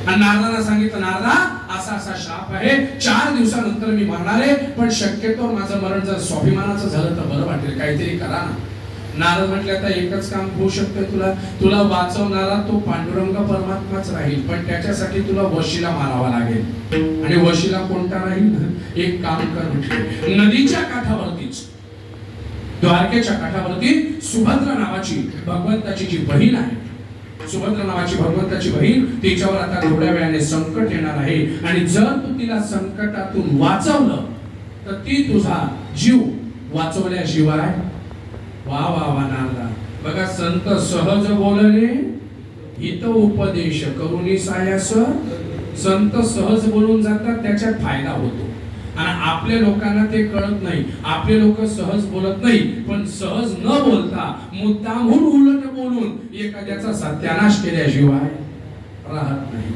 आणि नारदांना सांगितलं, नारदा असा असा शाप आहे, 4 दिवसानंतर मी मरणार आहे, पण शक्यतो माझं मरण जर स्वाभिमानाचं झालं तर बरं वाटेल, काहीतरी करा ना. नारद म्हटले, आता एकच काम होऊ शकतं, तुला वाचवणारा तो पांडुरंग परमात्माच राहील, पण त्याच्यासाठी तुला वशीला मारावा लागेल. आणि वशीला कोणता राहील? एक काम कर म्हटले, नदीच्या काठावरतीच, द्वारकेच्या काठावरती सुभद्रा नावाची भगवंताची जी बहीण आहे, सुभद्रा नावाची भगवंताची बहीण, तिच्यावर आता थोड्या वेळाने संकट येणार आहे, आणि जर तू तिला संकटातून वाचवलं तर ती तुझा जीव वाचवल्याशिवाय. वा वा वा नारदा, बघा संत सहज बोलणे हित उपदेश करुणी सायास. संत सहज बोलून जातात, त्याच्यात फायदा होतो, आणि आपल्या लोकांना ते कळत नाही. आपले लोक सहज बोलत नाही, पण सहज न बोलता मुद्दामहून उलट बोलून एखाद्याचा सत्यानाश केल्याशिवाय राहत नाही.